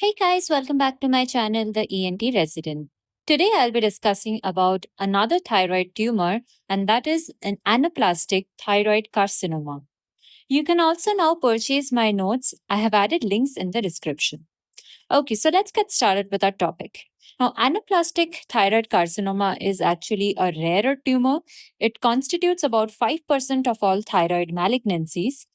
Hey guys, welcome back to my channel, The ENT Resident. Today I'll be discussing about another thyroid tumor, and that is an anaplastic thyroid carcinoma. You can also now purchase my notes. I have added links in the description. Okay, so let's get started with our topic. Now, anaplastic thyroid carcinoma is actually a rarer tumor. It constitutes about 5% of all thyroid malignancies.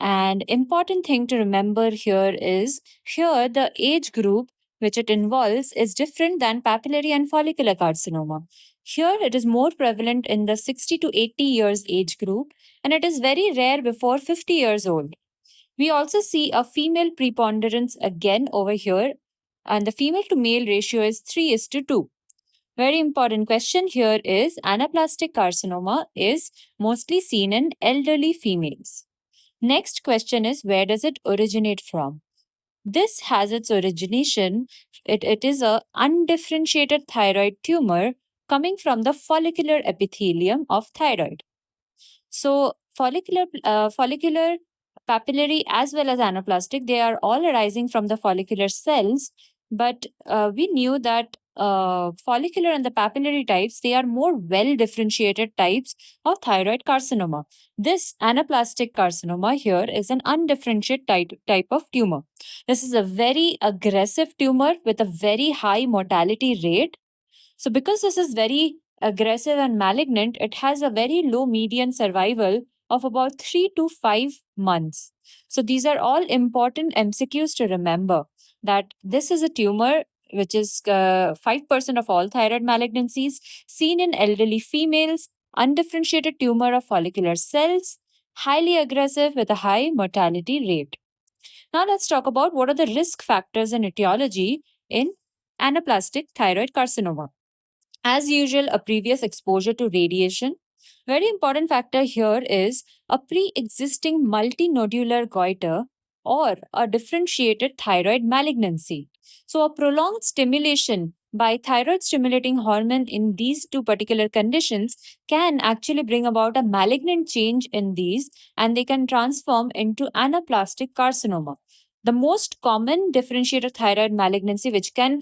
And important thing to remember here is here the age group which it involves is different than papillary and follicular carcinoma. Here it is more prevalent in the 60 to 80 years age group, and it is very rare before 50 years old. We also see a female preponderance again over here, and the female to male ratio is 3 is to 2. Very important question here is anaplastic carcinoma is mostly seen in elderly females. Next question is where does it originate from? This has its origination, it is a undifferentiated thyroid tumor coming from the follicular epithelium of thyroid. So follicular, papillary as well as anaplastic, they are all arising from the follicular cells. But we knew that follicular and the papillary types, they are more well differentiated types of thyroid carcinoma. This anaplastic carcinoma here is an undifferentiated type of tumor. This is a very aggressive tumor with a very high mortality rate. So, because this is very aggressive and malignant, it has a very low median survival of about 3 to 5 months. So, these are all important MCQs to remember that this is a tumor which is 5% of all thyroid malignancies seen in elderly females, undifferentiated tumor of follicular cells, highly aggressive with a high mortality rate. Now, let's talk about what are the risk factors and etiology in anaplastic thyroid carcinoma. As usual, a previous exposure to radiation. Very important factor here is a pre existing multinodular goiter or a differentiated thyroid malignancy. So, a prolonged stimulation by thyroid stimulating hormone in these two particular conditions can actually bring about a malignant change in these, and they can transform into anaplastic carcinoma. The most common differentiated thyroid malignancy, which can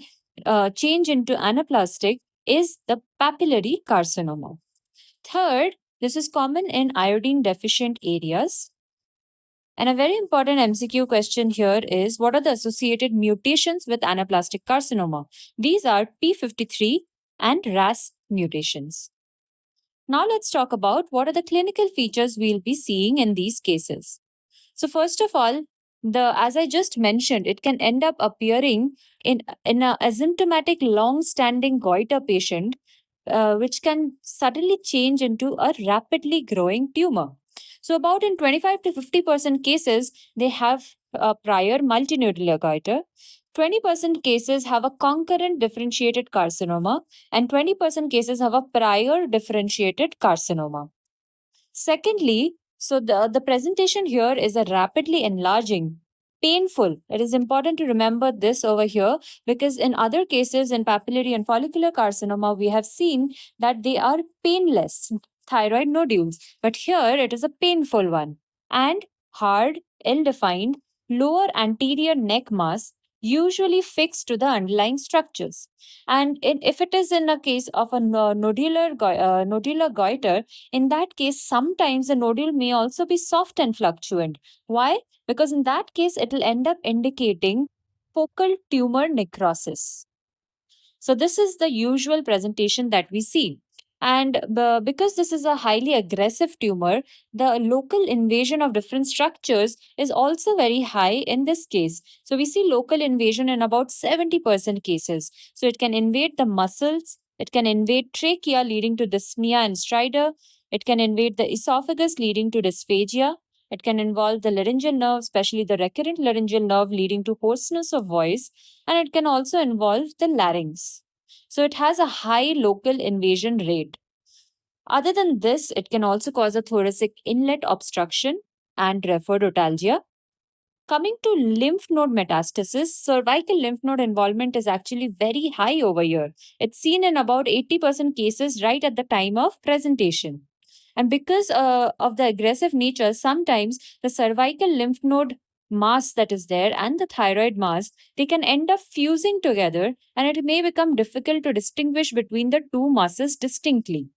change into anaplastic, is the papillary carcinoma. Third, this is common in iodine deficient areas. And a very important MCQ question here is what are the associated mutations with anaplastic carcinoma? These are P53 and RAS mutations. Now let's talk about what are the clinical features we'll be seeing in these cases. So first of all, as I just mentioned, it can end up appearing in an asymptomatic long-standing goiter patient, which can suddenly change into a rapidly growing tumor. So about in 25 to 50% cases, they have a prior multinodular goiter. 20% cases have a concurrent differentiated carcinoma, and 20% cases have a prior differentiated carcinoma. Secondly, so the presentation here is a rapidly enlarging, painful. It is important to remember this over here because in other cases in papillary and follicular carcinoma, we have seen that they are painless thyroid nodules. But here it is a painful one and hard, ill defined, lower anterior neck mass, usually fixed to the underlying structures. And if it is in a case of a nodular goiter, in that case, sometimes the nodule may also be soft and fluctuant. Why? Because in that case, it will end up indicating focal tumor necrosis. So, this is the usual presentation that we see. And because this is a highly aggressive tumor, the local invasion of different structures is also very high in this case. So, we see local invasion in about 70% cases. So, it can invade the muscles, it can invade trachea, leading to dyspnea and stridor, it can invade the esophagus, leading to dysphagia. It can involve the laryngeal nerve, especially the recurrent laryngeal nerve, leading to hoarseness of voice, and it can also involve the larynx. So it has a high local invasion rate. Other than this, it can also cause a thoracic inlet obstruction and rhabdotalgia. Coming to lymph node metastasis, cervical lymph node involvement is actually very high over here. It's seen in about 80% cases right at the time of presentation. And because of the aggressive nature, sometimes the cervical lymph node mass that is there and the thyroid mass, they can end up fusing together, and it may become difficult to distinguish between the two masses distinctly.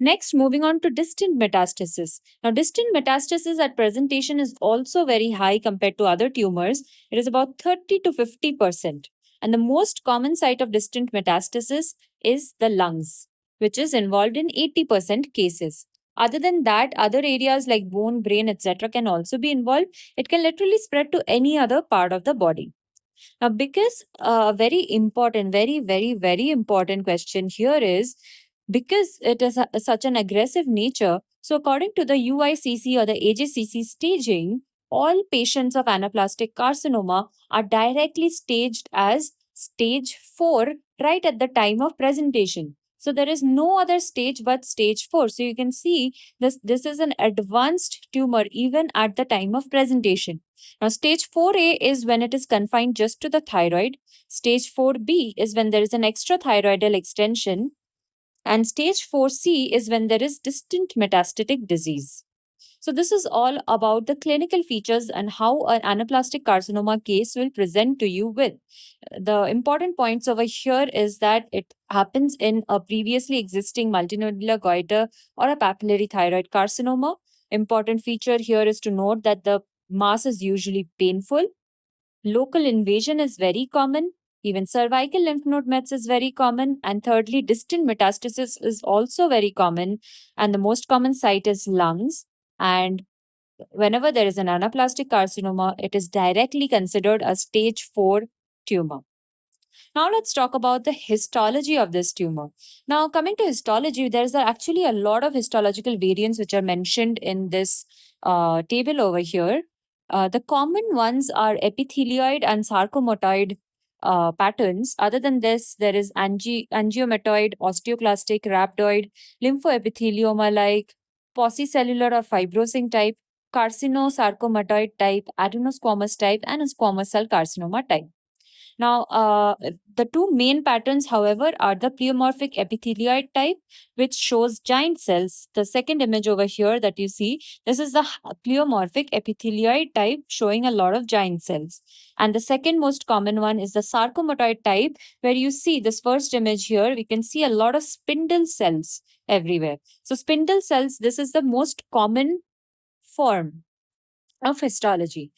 Next, moving on to distant metastasis. Now, distant metastasis at presentation is also very high compared to other tumors. It is about 30 to 50%. And the most common site of distant metastasis is the lungs, which is involved in 80% cases. Other than that, other areas like bone, brain, etc., can also be involved. It can literally spread to any other part of the body. Now, because very important, very important question here is, because it is such an aggressive nature. So, according to the UICC or the AJCC staging, all patients of anaplastic carcinoma are directly staged as stage 4 right at the time of presentation. So, there is no other stage but stage 4. So, you can see this is an advanced tumor even at the time of presentation. Now, stage 4A is when it is confined just to the thyroid. Stage 4B is when there is an extrathyroidal extension. And stage 4C is when there is distant metastatic disease. So, this is all about the clinical features and how an anaplastic carcinoma case will present to you with. The important points over here is that it happens in a previously existing multinodular goiter or a papillary thyroid carcinoma. Important feature here is to note that the mass is usually painful. Local invasion is very common. Even cervical lymph node mets is very common. And thirdly, distant metastasis is also very common. And the most common site is lungs. And whenever there is an anaplastic carcinoma, it is directly considered a stage 4 tumor. Now let's talk about the histology of this tumor. Now, coming to histology, there's actually a lot of histological variants which are mentioned in this table over here. The common ones are epithelioid and sarcomatoid patterns. Other than this, there is angiomatoid, osteoclastic, rhabdoid, lymphoepithelioma like, paucicellular or fibrosing type, carcinosarcomatoid type, adenosquamous type, and a squamous cell carcinoma type. Now, the two main patterns, however, are the pleomorphic epithelioid type, which shows giant cells. The second image over here that you see, this is the pleomorphic epithelioid type showing a lot of giant cells. And the second most common one is the sarcomatoid type, where you see this first image here, we can see a lot of spindle cells everywhere. So, spindle cells, this is the most common form of histology.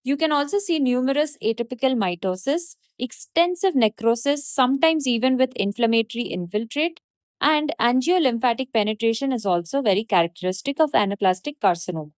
You can also see numerous atypical mitosis, extensive necrosis, sometimes even with inflammatory infiltrate, and angiolymphatic penetration is also very characteristic of anaplastic carcinoma.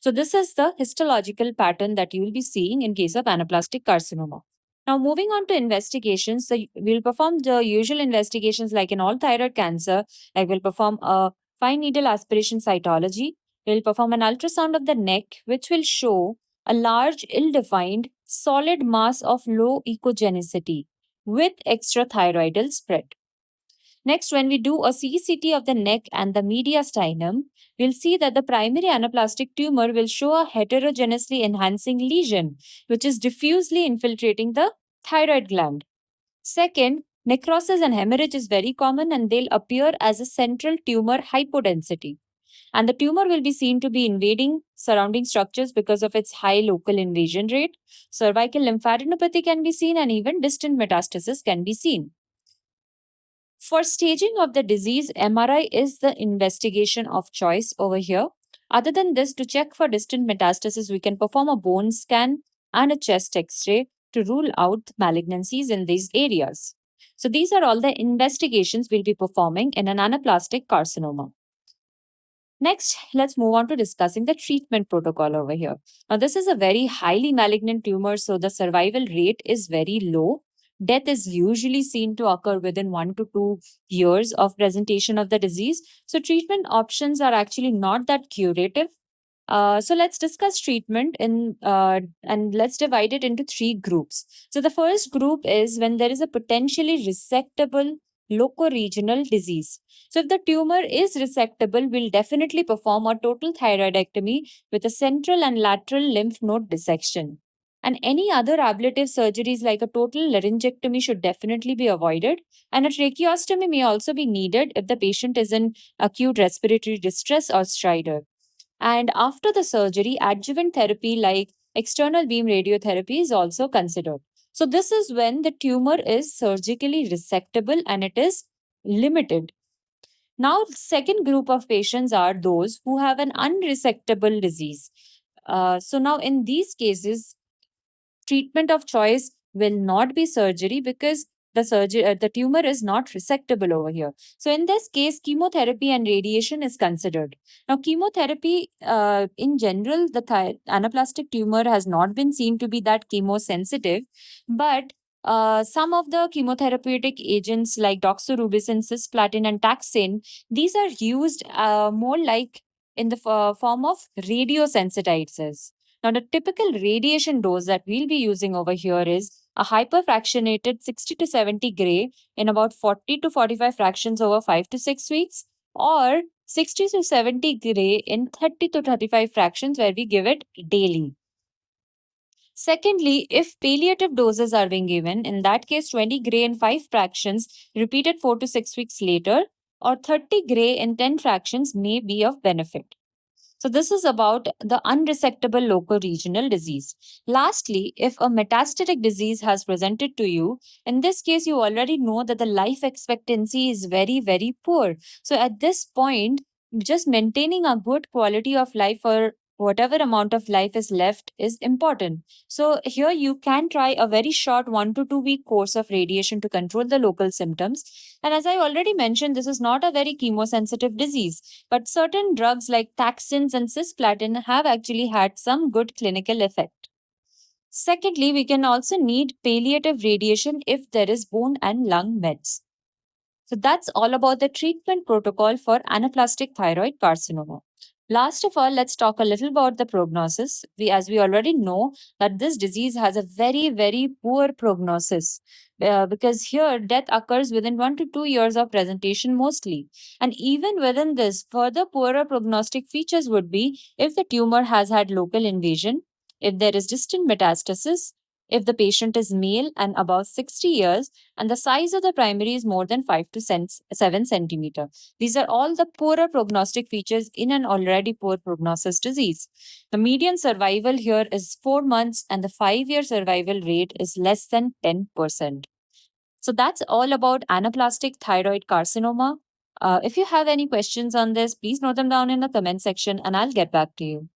So, this is the histological pattern that you will be seeing in case of anaplastic carcinoma. Now, moving on to investigations, so we'll perform the usual investigations like in all thyroid cancer, like we'll perform a fine needle aspiration cytology. We'll perform an ultrasound of the neck, which will show a large, ill-defined, solid mass of low echogenicity with extrathyroidal spread. Next, when we do a CCT of the neck and the mediastinum, we'll see that the primary anaplastic tumor will show a heterogeneously enhancing lesion, which is diffusely infiltrating the thyroid gland. Second, necrosis and hemorrhage is very common and they'll appear as a central tumor hypodensity. And the tumor will be seen to be invading surrounding structures because of its high local invasion rate. Cervical lymphadenopathy can be seen, and even distant metastasis can be seen. For staging of the disease, MRI is the investigation of choice over here. Other than this, to check for distant metastasis, we can perform a bone scan and a chest x-ray to rule out malignancies in these areas. So these are all the investigations we'll be performing in an anaplastic carcinoma. Next, let's move on to discussing the treatment protocol over here. Now, this is a very highly malignant tumor, so the survival rate is very low. Death is usually seen to occur within 1 to 2 years of presentation of the disease. So, treatment options are actually not that curative. So let's discuss treatment and let's divide it into 3 groups. So the first group is when there is a potentially resectable locoregional disease. So if the tumor is resectable, we'll definitely perform a total thyroidectomy with a central and lateral lymph node dissection. And any other ablative surgeries like a total laryngectomy should definitely be avoided. And a tracheostomy may also be needed if the patient is in acute respiratory distress or stridor. And after the surgery, adjuvant therapy like external beam radiotherapy is also considered. So, this is when the tumor is surgically resectable and it is limited. Now, second group of patients are those who have an unresectable disease. So, now in these cases, treatment of choice will not be surgery because the tumor is not resectable over here. So in this case, chemotherapy and radiation is considered. Now chemotherapy, in general, the anaplastic tumor has not been seen to be that chemosensitive, but some of the chemotherapeutic agents like doxorubicin, cisplatin, and taxane, these are used more like in the form of radiosensitizers. Now, the typical radiation dose that we'll be using over here is a hyperfractionated 60 to 70 gray in about 40 to 45 fractions over 5 to 6 weeks, or 60 to 70 gray in 30 to 35 fractions where we give it daily. Secondly, if palliative doses are being given, in that case 20 gray in 5 fractions repeated 4 to 6 weeks later, or 30 gray in 10 fractions may be of benefit. So, this is about the unresectable locoregional disease. Lastly, if a metastatic disease has presented to you, in this case, you already know that the life expectancy is very, very poor. So, at this point, just maintaining a good quality of life for whatever amount of life is left is important. So, here you can try a very short 1 to 2 week course of radiation to control the local symptoms. And as I already mentioned, this is not a very chemosensitive disease, but certain drugs like taxanes and cisplatin have actually had some good clinical effect. Secondly, we can also need palliative radiation if there is bone and lung mets. So that's all about the treatment protocol for anaplastic thyroid carcinoma. Last of all, let's talk a little about the prognosis. As we already know, that this disease has a very, very poor prognosis because here death occurs within 1 to 2 years of presentation mostly. And even within this, further poorer prognostic features would be if the tumor has had local invasion, if there is distant metastasis, if the patient is male and above 60 years, and the size of the primary is more than 5 to 7 centimeter. These are all the poorer prognostic features in an already poor prognosis disease. The median survival here is 4 months and the 5-year survival rate is less than 10%. So that's all about anaplastic thyroid carcinoma. If you have any questions on this, please note them down in the comment section and I'll get back to you.